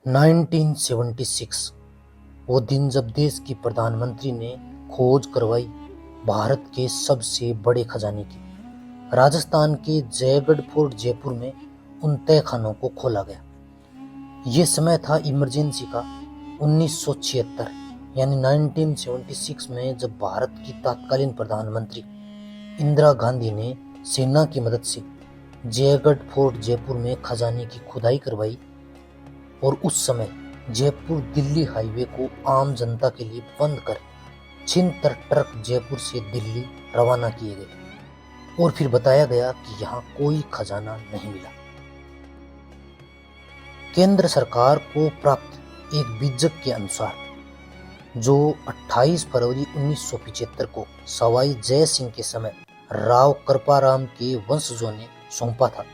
1976 वो दिन जब देश की प्रधानमंत्री ने खोज करवाई भारत के सबसे बड़े खजाने की। राजस्थान के जयगढ़ फोर्ट जयपुर में उन तय खानों को खोला गया। ये समय था इमरजेंसी का 1976 यानी 1976 में जब भारत की तत्कालीन प्रधानमंत्री इंदिरा गांधी ने सेना की मदद से जयगढ़ फोर्ट जयपुर में खजाने की खुदाई करवाई। और उस समय जयपुर दिल्ली हाईवे को आम जनता के लिए बंद कर 76 ट्रक जयपुर से दिल्ली रवाना किए गए और फिर बताया गया कि यहाँ कोई खजाना नहीं मिला। केंद्र सरकार को प्राप्त एक बीजक के अनुसार जो 28 फरवरी 1975 को सवाई जय सिंह के समय राव कृपाराम के वंशजों ने सौंपा था,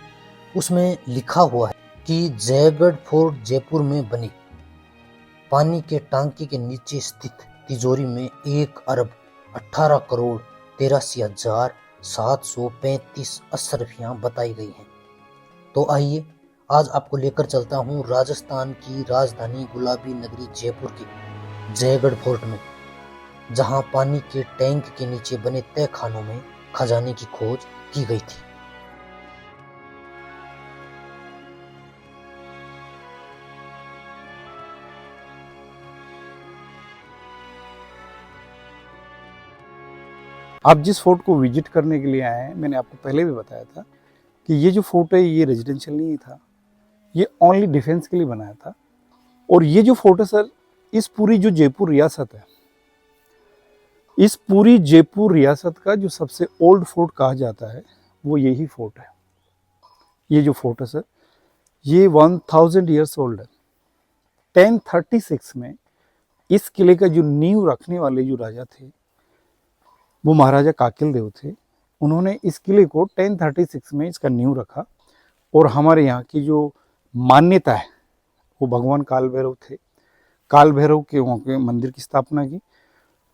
उसमें लिखा हुआ है कि जयगढ़ फोर्ट जयपुर में बनी पानी के टांके के नीचे स्थित तिजोरी में 1 अरब 18 करोड़ 83,735 अशरफियां बताई गई हैं। तो आइए आज आपको लेकर चलता हूं राजस्थान की राजधानी गुलाबी नगरी जयपुर के जयगढ़ फोर्ट में, जहां पानी के टैंक के नीचे बने तय खानों में खजाने की खोज की गई थी। आप जिस फोर्ट को विजिट करने के लिए आए हैं, मैंने आपको पहले भी बताया था कि ये जो फोर्ट है ये रेजिडेंशियल नहीं था, ये ओनली डिफेंस के लिए बनाया था। और ये जो फोर्ट है सर, इस पूरी जो जयपुर रियासत है, इस पूरी जयपुर रियासत का जो सबसे ओल्ड फोर्ट कहा जाता है वो यही फोर्ट है। ये जो फोर्ट है सर, ये 1000 ईयर्स ओल्ड है। 1036 में इस किले का जो नींव रखने वाले जो राजा थे वो महाराजा काकिल देव थे। उन्होंने इस किले को 1036 में इसका नींव रखा। और हमारे यहाँ की जो मान्यता है वो भगवान काल भैरव थे, काल भैरव के वहाँ के मंदिर की स्थापना की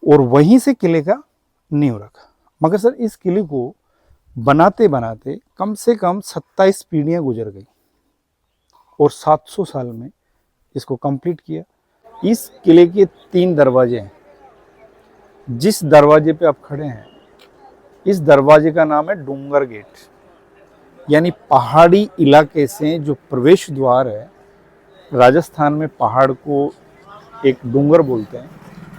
और वहीं से किले का नींव रखा। मगर सर इस किले को बनाते बनाते कम से कम 27 पीढ़ियाँ गुजर गई और 700 साल में इसको कंप्लीट किया। इस किले के 3 दरवाजे हैं। जिस दरवाजे पे आप खड़े हैं, इस दरवाजे का नाम है डूंगर गेट, यानी पहाड़ी इलाके से जो प्रवेश द्वार है। राजस्थान में पहाड़ को एक डूंगर बोलते हैं,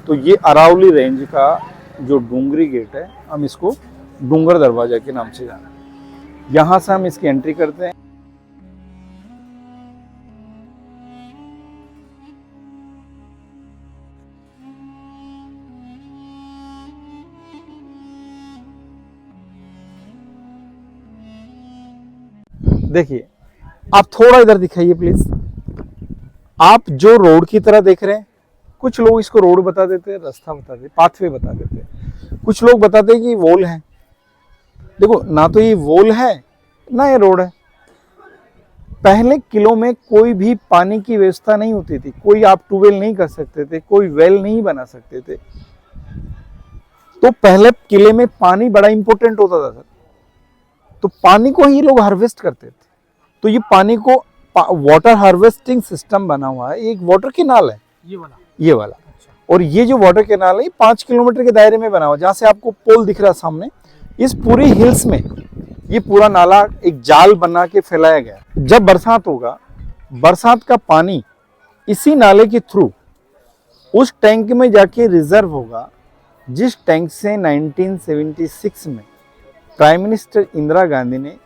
तो ये अरावली रेंज का जो डूंगरी गेट है, हम इसको डूंगर दरवाजा के नाम से जाना है। यहाँ से हम इसकी एंट्री करते हैं। देखिए, आप थोड़ा इधर दिखाइए प्लीज। आप जो रोड की तरह देख रहे हैं, कुछ लोग इसको रोड बता देते हैं, रास्ता बता देते, पाथवे बता देते हैं। कुछ लोग बताते हैं कि वॉल है। देखो, ना तो ये वॉल है ना ये रोड है। पहले किलों में कोई भी पानी की व्यवस्था नहीं होती थी, कोई आप ट्यूबवेल नहीं कर सकते थे, कोई वेल नहीं बना सकते थे। तो पहले किले में पानी बड़ा इंपॉर्टेंट होता था सर। तो पानी को ही लोग हार्वेस्ट करते थे। तो ये पानी को वाटर हार्वेस्टिंग सिस्टम बना हुआ है। एक वाटर कैनाल है ये वाला। अच्छा। और ये जो वाटर कैनाल है 5 किलोमीटर के दायरे में बना हुआ, जहां से आपको पोल दिख रहा है सामने। इस पूरी हिल्स में ये पूरा नाला एक जाल बना के फैलाया गया। जब बरसात होगा, बरसात का पानी इसी नाले के थ्रू उस टैंक में जाके रिजर्व होगा, जिस टैंक से 1976 में प्राइम मिनिस्टर इंदिरा गांधी ने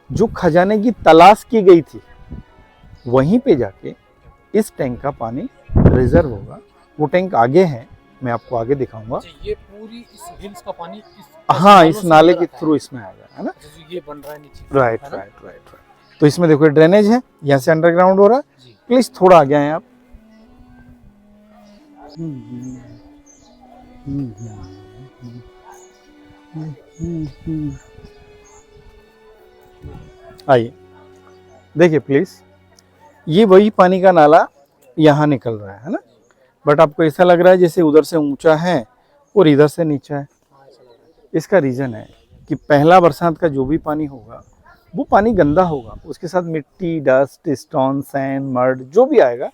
जो खजाने की तलाश की गई थी, वहीं पे जाके इस टैंक का पानी रिजर्व होगा। वो टैंक आगे है, मैं आपको आगे दिखाऊंगा। ये पूरी इस हिल्स का पानी हाँ, इस नाले के थ्रू इसमें आएगा, है ना। ये बन रहा है नीचे। राइट। तो इसमें देखो ड्रेनेज है, यहाँ से अंडरग्राउंड हो रहा है। प्लीज थोड़ा आगे आए आप। आइए देखिए प्लीज, ये वही पानी का नाला यहाँ निकल रहा है ना। बट आपको ऐसा लग रहा है जैसे उधर से ऊंचा है और इधर से नीचा है। इसका रीजन है कि पहला बरसात का जो भी पानी होगा वो पानी गंदा होगा, उसके साथ मिट्टी, डस्ट, स्टोन, सैंड, मड जो भी आएगा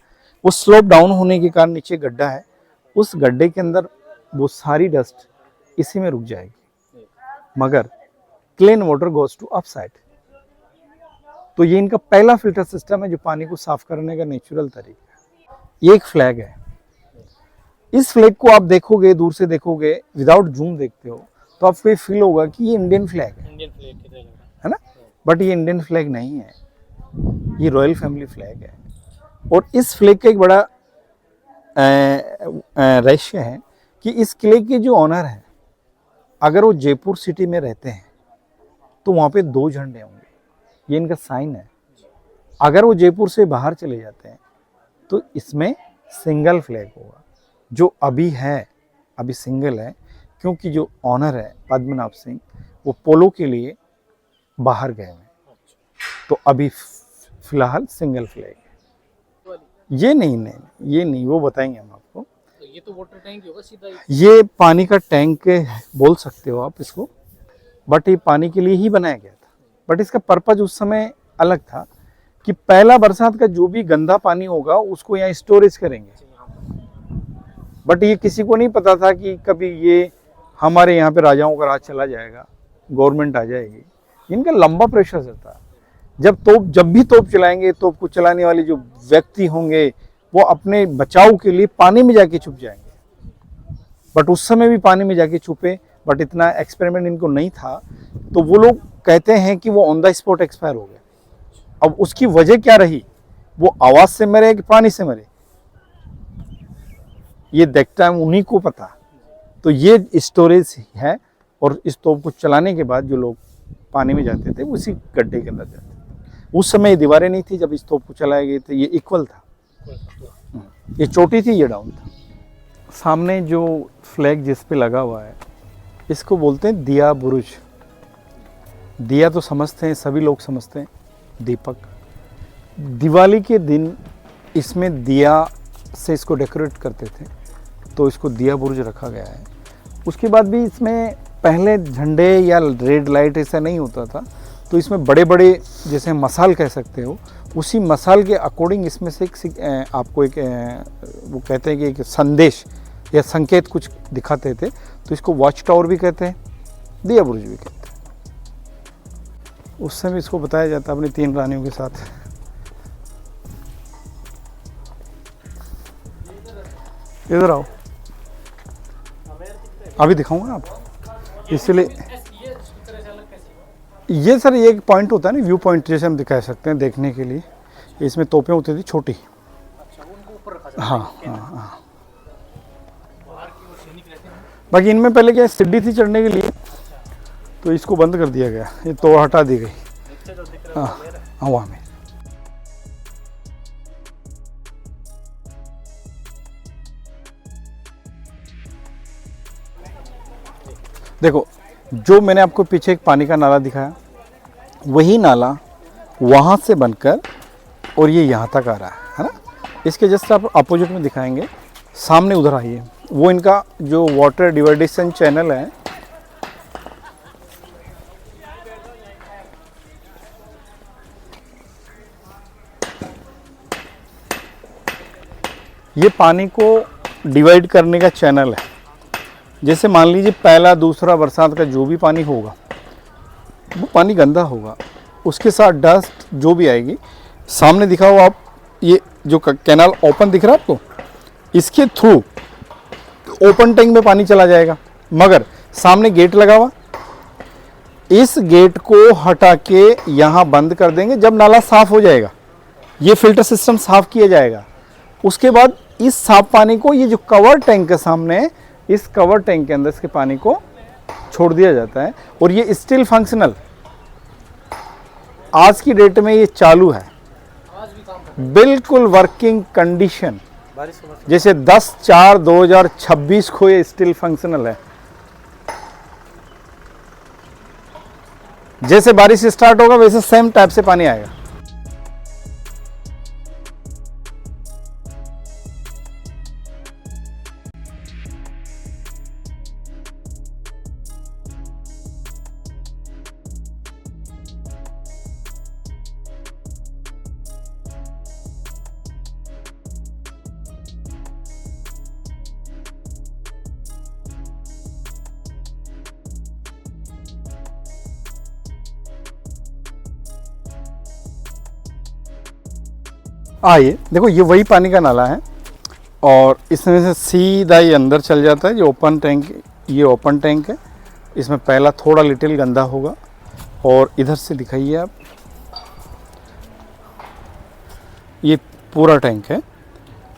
वो स्लोप डाउन होने के कारण नीचे गड्ढा है, उस गड्ढे के अंदर वो सारी डस्ट इसी में रुक जाएगी, मगर clean water goes to up side. तो ये इनका पहला फिल्टर सिस्टम है जो पानी को साफ करने का नेचुरल तरीका है। ये एक फ्लैग है, इस फ्लैग को आप देखोगे, दूर से देखोगे, विदाउट जूम देखते हो तो आपको ये फील होगा कि ये इंडियन फ्लैग है, इंडियन फ्लैग की तरह लग रहा है ना, बट ये इंडियन फ्लैग नहीं है, ये रॉयल फैमिली फ्लैग है। और इस फ्लैग का एक बड़ा रहस्य है कि इस किले के जो ऑनर हैं, अगर वो जयपुर सिटी में रहते हैं तो वहाँ पे 2 झंडे होंगे, ये इनका साइन है। अगर वो जयपुर से बाहर चले जाते हैं तो इसमें सिंगल फ्लैग होगा, जो अभी है, अभी सिंगल है, क्योंकि जो ऑनर है पद्मनाभ सिंह वो पोलो के लिए बाहर गए हैं, तो अभी फिलहाल सिंगल फ्लैग है। ये नहीं, ये नहीं, वो बताएंगे हम आपको। तो ये तो वाटर टैंक ही होगा सीधा ये पानी का टैंक बोल सकते हो आप इसको, बट ये पानी के लिए ही बनाया गया था। बट इसका पर्पज उस समय अलग था कि पहला बरसात का जो भी गंदा पानी होगा उसको यहाँ स्टोरेज करेंगे। बट ये किसी को नहीं पता था कि कभी ये हमारे यहाँ पे राजाओं का राज चला जाएगा, गवर्नमेंट आ जाएगी। इनका लंबा प्रेशर था। जब भी तोप चलाएंगे, तोप को चलाने वाले जो व्यक्ति होंगे वो अपने बचाव के लिए पानी में जाके छुप जाएंगे। बट उस समय भी पानी में जाके छुपे, बट इतना एक्सपेरिमेंट इनको नहीं था, तो वो लोग कहते हैं कि वो ऑन द स्पॉट एक्सपायर हो गए। अब उसकी वजह क्या रही, वो आवाज से मरे कि पानी से मरे, ये देखता है उन्हीं को पता। तो ये स्टोरेज है, और इस तोप को चलाने के बाद जो लोग पानी में जाते थे उसी गड्ढे के अंदर जाते थे। उस समय दीवारें नहीं थी जब इस तोप को चलाए गए थे, ये इक्वल था, ये चोटी थी, ये डाउन था। सामने जो फ्लैग जिस पे लगा हुआ है इसको बोलते हैं दिया बुरुज। दिया तो समझते हैं, सभी लोग समझते हैं, दीपक। दिवाली के दिन इसमें दिया से इसको डेकोरेट करते थे, तो इसको दिया बुर्ज रखा गया है। उसके बाद भी इसमें पहले झंडे या रेड लाइट ऐसा नहीं होता था, तो इसमें बड़े बड़े जैसे मसाल कह सकते हो, उसी मसाल के अकॉर्डिंग इसमें से आपको एक वो कहते हैं कि एक संदेश या संकेत कुछ दिखाते थे, तो इसको वॉच टावर भी कहते हैं, दिया बुर्ज भी कहते हैं। उस समय इसको बताया जाता अपनी 3 रानियों के साथ। इधर आओ, अभी दिखाऊंगा आपको, इसलिए ये सर ये एक पॉइंट होता है ना, व्यू पॉइंट जैसे हम दिखा सकते हैं देखने के लिए। इसमें तोपें होती थी छोटी। अच्छा, उनको ऊपर रखा जाता हाँ हाँ हाँ। बाकी इनमें पहले क्या सीढ़ी थी चढ़ने के लिए, तो इसको बंद कर दिया गया, ये तो हटा दी गई। हाँ हवा में। देखो, जो मैंने आपको पीछे एक पानी का नाला दिखाया, वही नाला वहाँ से बनकर और ये यहाँ तक आ रहा है ना। इसके जस्ट आप अपोजिट में दिखाएंगे, सामने उधर आइए, वो इनका जो वाटर डिवाइडेशन चैनल है, ये पानी को डिवाइड करने का चैनल है। जैसे मान लीजिए पहला दूसरा बरसात का जो भी पानी होगा वो पानी गंदा होगा, उसके साथ डस्ट जो भी आएगी, सामने दिखा हुआ आप ये जो कैनाल ओपन दिख रहा है आपको, इसके थ्रू ओपन टैंक में पानी चला जाएगा। मगर सामने गेट लगा हुआ, इस गेट को हटा के यहाँ बंद कर देंगे। जब नाला साफ हो जाएगा, ये फिल्टर सिस्टम साफ किया जाएगा, उसके बाद इस साफ पानी को ये जो कवर टैंक के सामने, इस कवर टैंक के अंदर इसके पानी को छोड़ दिया जाता है। और ये स्टिल फंक्शनल, आज की डेट में ये चालू है, आज भी काम बिल्कुल वर्किंग कंडीशन। जैसे 10/4/2026 को ये स्टिल फंक्शनल है। जैसे बारिश स्टार्ट होगा वैसे सेम टाइप से पानी आएगा। आइए देखो, ये वही पानी का नाला है और इसमें से सीधा ये अंदर चल जाता है। ये ओपन टैंक, ये ओपन टैंक है। इसमें पहला थोड़ा लिटिल गंदा होगा और इधर से दिखाइए आप, ये पूरा टैंक है।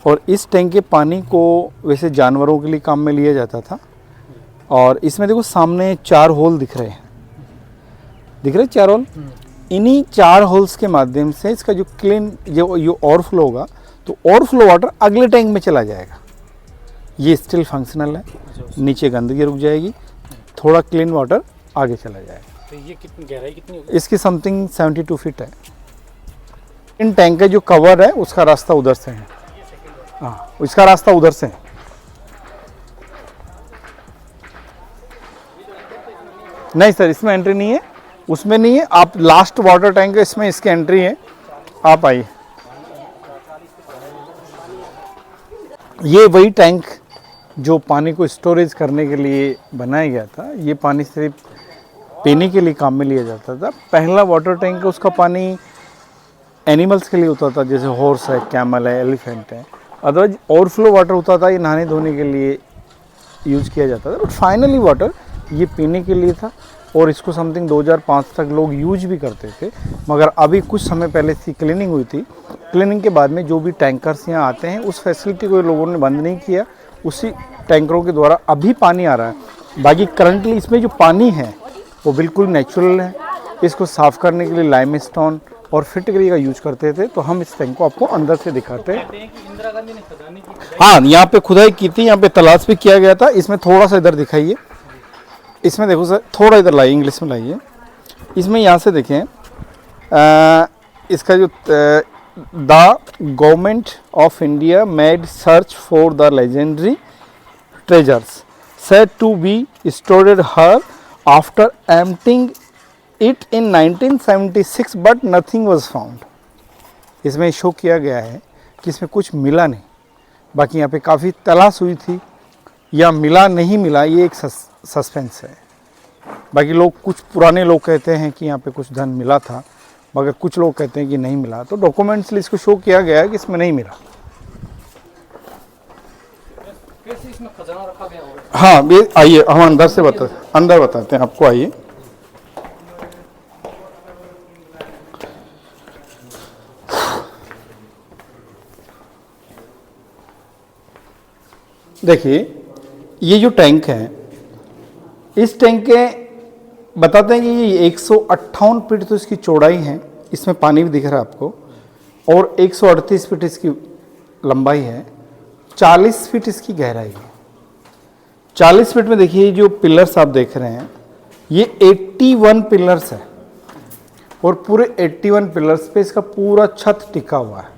और इस टैंक के पानी को वैसे जानवरों के लिए काम में लिया जाता था। और इसमें देखो सामने 4 होल दिख रहे हैं, दिख रहे 4 होल। इन्हीं 4 होल्स के माध्यम से इसका जो क्लीन जो ओवरफ्लो होगा, तो ओवरफ्लो वाटर अगले टैंक में चला जाएगा। ये स्टिल फंक्शनल है, नीचे गंदगी रुक जाएगी, थोड़ा क्लीन वाटर आगे चला जाएगा। तो ये कितनी गहराई कितनी होगी? इसकी समथिंग 72 फीट है। इन टैंक का जो कवर है उसका रास्ता उधर से है। हाँ, इसका रास्ता उधर से है। नहीं सर, इसमें एंट्री नहीं है, उसमें नहीं है। आप लास्ट वाटर टैंक है, इसमें इसकी एंट्री है। आप आइए, ये वही टैंक जो पानी को स्टोरेज करने के लिए बनाया गया था। ये पानी सिर्फ पीने के लिए काम में लिया जाता था। पहला वाटर टैंक है, उसका पानी एनिमल्स के लिए होता था, जैसे हॉर्स है, कैमल है, एलिफेंट है। अदरवाइज ओवरफ्लो वाटर होता था, ये नहाने धोने के लिए यूज़ किया जाता था। बट फाइनली वाटर ये पीने के लिए था और इसको समथिंग 2005 तक लोग यूज भी करते थे। मगर अभी कुछ समय पहले इसकी क्लीनिंग हुई थी। क्लीनिंग के बाद में जो भी टैंकर्स यहाँ आते हैं, उस फैसिलिटी को लोगों ने बंद नहीं किया, उसी टैंकरों के द्वारा अभी पानी आ रहा है। बाकी करंटली इसमें जो पानी है वो बिल्कुल नेचुरल है। इसको साफ़ करने के लिए लाइमस्टोन और फिटकरी का यूज करते थे। तो हम इस टैंक को आपको अंदर से दिखाते हैं। इंदिरा गांधी ने खदानी की, हाँ, यहाँ पे खुदाई की थी, यहाँ पे तलाश भी किया गया था। इसमें थोड़ा सा इधर दिखाइए, इसमें देखो सर, थोड़ा इधर लाइए, इंग्लिश में लाइए। इसमें यहाँ से देखें, इसका जो the government of India made search for the legendary treasures said to be stored her after emptying it in 1976 but nothing was found। इसमें शो किया गया है कि इसमें कुछ मिला नहीं। बाकी यहाँ पे काफ़ी तलाश हुई थी, या मिला नहीं मिला ये एक सस्पेंस है। बाकी लोग, कुछ पुराने लोग कहते हैं कि यहाँ पे कुछ धन मिला था, मगर कुछ लोग कहते हैं कि नहीं मिला। तो डॉक्यूमेंट्सली इसको शो किया गया है कि इसमें नहीं मिला। कैसे इसमें खजाना रखा गया होगा? हाँ, ये आइए, हम अंदर से अंदर बताते हैं आपको। आइए, देखिए ये जो टैंक है, इस टैंक के बताते हैं कि ये 158 फीट तो इसकी चौड़ाई है। इसमें पानी भी दिख रहा है आपको। और 138 फीट इसकी लंबाई है, 40 फीट इसकी गहराई है। 40 फीट में देखिए जो पिलर्स आप देख रहे हैं, ये 81 पिलर्स है और पूरे 81 पिलर्स पे इसका पूरा छत टिका हुआ है।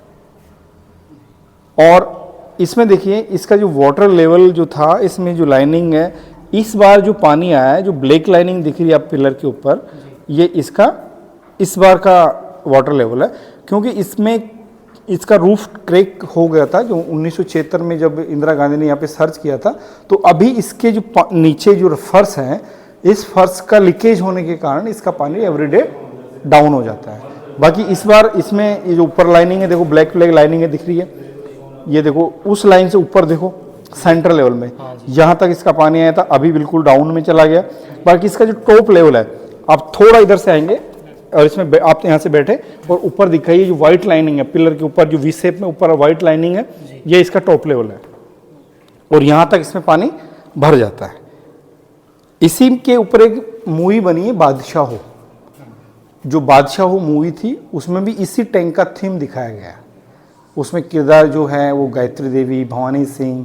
और इसमें देखिए इसका जो वाटर लेवल जो था, इसमें जो लाइनिंग है, इस बार जो पानी आया है, जो ब्लैक लाइनिंग दिख रही है आप पिलर के ऊपर, ये इसका इस बार का वाटर लेवल है। क्योंकि इसमें इसका रूफ क्रैक हो गया था, जो 1976 में जब इंदिरा गांधी ने यहाँ पे सर्च किया था। तो अभी इसके जो नीचे जो फर्श है, इस फर्श का लीकेज होने के कारण इसका पानी एवरीडे डाउन हो जाता है। बाकी इस बार इसमें ये जो ऊपर लाइनिंग है, देखो ब्लैक ब्लैक लाइनिंग है दिख रही है, ये देखो उस लाइन से ऊपर देखो सेंटर लेवल में यहाँ तक इसका पानी आया था, अभी बिल्कुल डाउन में चला गया। बाकी इसका जो टॉप लेवल है, आप थोड़ा इधर से आएंगे और इसमें आप यहाँ से बैठे और ऊपर दिखाइए जो व्हाइट लाइनिंग है पिलर के ऊपर, जो वी शेप में ऊपर व्हाइट लाइनिंग है, ये इसका टॉप लेवल है और यहाँ तक इसमें पानी भर जाता है। इसी के ऊपर एक मूवी बनी है बादशाह हो, जो बादशाह हो मूवी थी, उसमें भी इसी टैंक का थीम दिखाया गया है। उसमें किरदार जो है वो गायत्री देवी, भवानी सिंह।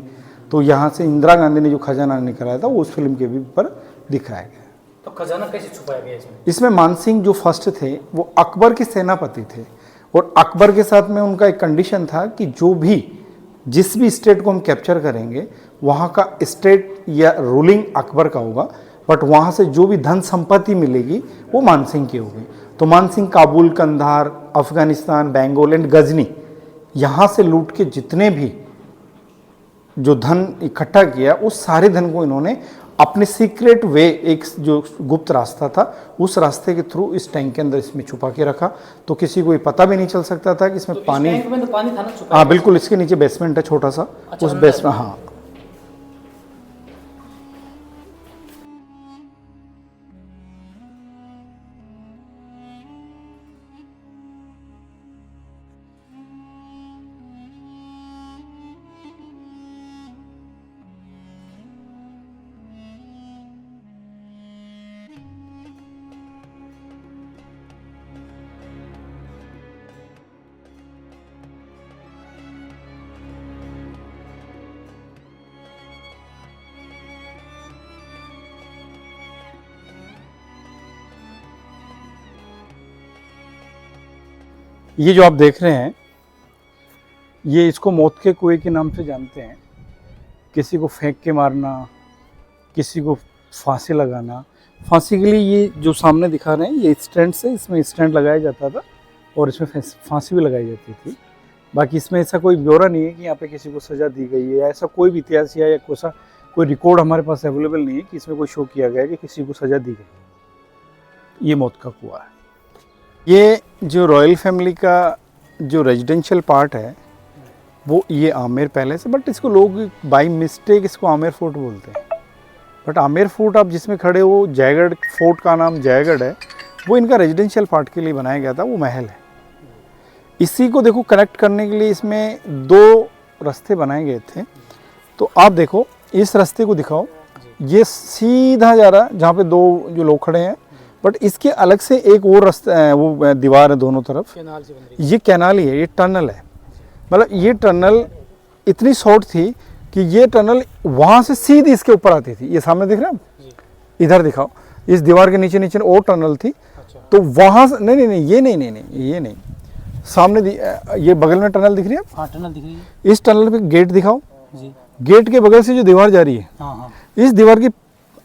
तो यहाँ से इंदिरा गांधी ने जो खजाना निकाला था वो उस फिल्म के भी ऊपर दिखाया गया। तो खजाना कैसे छुपाया गया इसमें? इसमें मानसिंह जो फर्स्ट थे वो अकबर के सेनापति थे और अकबर के साथ में उनका एक कंडीशन था कि जो भी जिस भी स्टेट को हम कैप्चर करेंगे वहाँ का स्टेट या रूलिंग अकबर का होगा, बट वहाँ से जो भी धन संपत्ति मिलेगी वो मानसिंह की होगी। तो मानसिंह काबुल, कंधार, अफगानिस्तान, बेंगोल एंड गजनी, यहाँ से लूट के जितने भी जो धन इकट्ठा किया उस सारे धन को इन्होंने अपने सीक्रेट वे, एक जो गुप्त रास्ता था, उस रास्ते के थ्रू इस टैंक के अंदर इसमें छुपा के रखा, तो किसी को ये पता भी नहीं चल सकता था कि इसमें तो पानी। इस टैंक में तो पानी था ना छुपा? हाँ बिल्कुल, इसके नीचे बेसमेंट है छोटा सा, अच्छा, उस अंदर? बेसमेंट, हाँ। ये जो आप देख रहे हैं, ये इसको मौत के कुएं के नाम से जानते हैं। किसी को फेंक के मारना, किसी को फांसी लगाना। फांसी के लिए ये जो सामने दिखा रहे हैं, ये स्टैंड से, इसमें स्टैंड लगाया जाता था और इसमें फांसी भी लगाई जाती थी। बाकी इसमें ऐसा कोई ब्यौरा नहीं है कि यहाँ पे किसी को सज़ा दी गई है, ऐसा कोई भी इतिहास या कोई रिकॉर्ड हमारे पास अवेलेबल नहीं है कि इसमें कोई शो किया गया है कि किसी को सज़ा दी गई। ये मौत का कुआं है। ये जो रॉयल फैमिली का जो रेजिडेंशियल पार्ट है, वो ये आमेर पैलेस है, बट इसको लोग बाई मिस्टेक इसको आमेर फोर्ट बोलते हैं। बट आमेर फोर्ट आप जिसमें खड़े हो, जयगढ़ फोर्ट का नाम जयगढ़ है, वो इनका रेजिडेंशियल पार्ट के लिए बनाया गया था, वो महल है। इसी को देखो कनेक्ट करने के लिए इसमें 2 रास्ते बनाए गए थे। तो आप देखो, इस रास्ते को दिखाओ, ये सीधा जा रहा है जहाँ पे 2 जो लोग खड़े हैं, बट इसके अलग से एक और रास्ता, वो दीवार है दोनों तरफ, कैनाल से बन रही ये कैनाल ही है, ये टनल है। मतलब ये टनल इतनी शॉर्ट थी कि ये टनल वहाँ से सीधी इसके ऊपर आती थी। ये सामने दिख रहा है, इधर दिखाओ, इस दीवार के नीचे नीचे और टनल थी। अच्छा। तो वहाँ से नहीं, ये नहीं, सामने ये बगल में टनल दिख रही है। हाँ, टनल दिख रही है। इस टनल पे गेट दिखाओ जी। गेट के बगल से जो दीवार जा रही है, हाँ हाँ। इस दीवार की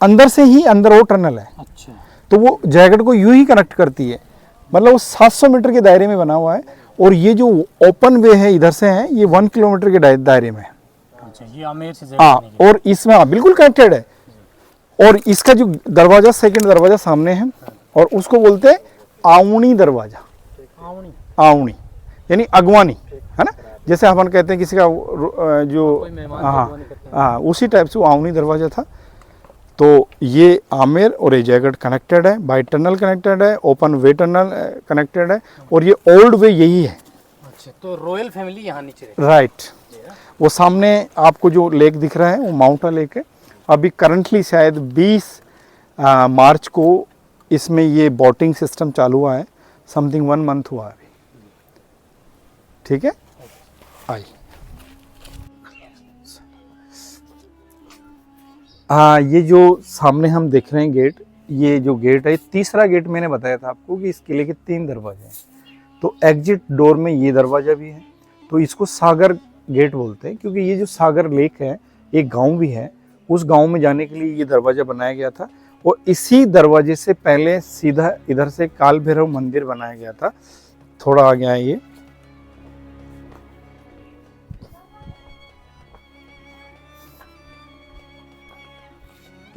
अंदर से ही अंदर और टनल है। अच्छा। तो वो जयगढ़ को यूं ही कनेक्ट करती है। मतलब वो 700 मीटर के दायरे में बना हुआ है। और ये जो ओपन वे है इधर से है, ये 1 किलोमीटर के दायरे में है। अच्छा, ये आमेर से हाँ, और इसमें हाँ बिल्कुल कनेक्टेड है। और इसका जो दरवाजा, सेकंड दरवाजा सामने है, और उसको बोलते हैं आउनी दरवाजा। आउनी यानी अगवानी, है ना, जैसे अपन कहते हैं किसी का जो, हाँ उसी टाइप से वो आउनी दरवाजा था। तो ये आमेर और ये जयगढ़ कनेक्टेड है, बाई टनल कनेक्टेड है, ओपन वे टनल कनेक्टेड है, और ये ओल्ड वे यही है। अच्छा, तो रॉयल फैमिली यहाँ नीचे रहती राइट। वो सामने आपको जो लेक दिख रहा है, वो माउंटा लेक है। अभी करंटली शायद 20 मार्च को इसमें ये बोटिंग सिस्टम चालू हुआ है, समथिंग 1 मंथ हुआ है अभी। ठीक है, आई। हाँ, ये जो सामने हम देख रहे हैं गेट, ये जो गेट है, तीसरा गेट मैंने बताया था आपको कि इस किले के 3 दरवाजे हैं। तो एग्जिट डोर में ये दरवाजा भी है। तो इसको सागर गेट बोलते हैं, क्योंकि ये जो सागर लेक है, एक गांव भी है, उस गांव में जाने के लिए ये दरवाजा बनाया गया था। और इसी दरवाजे से पहले सीधा इधर से काल भैरव मंदिर बनाया गया था। थोड़ा आ गया है ये,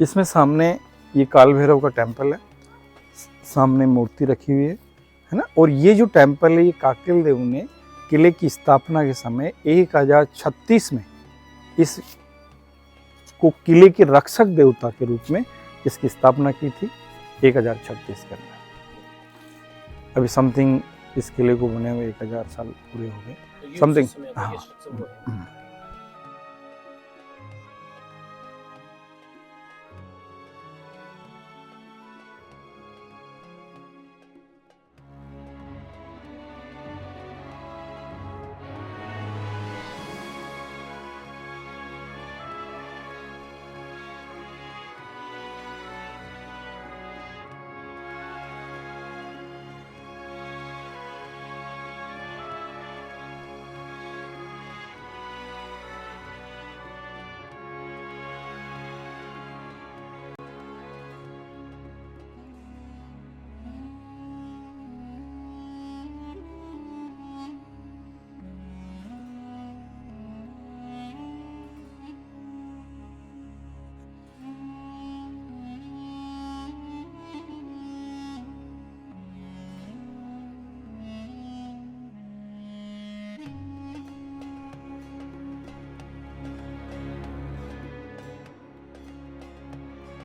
इसमें सामने ये काल भैरव का टेम्पल है, सामने मूर्ति रखी हुई है ना। और ये जो टेम्पल है, ये काकिल देव ने किले की स्थापना के समय 1036 में इसको किले के रक्षक देवता के रूप में इसकी स्थापना की थी। 1036 के अंदर। अभी समथिंग इस किले को बने हुए 1000 साल पूरे हो गए, समथिंग। हाँ।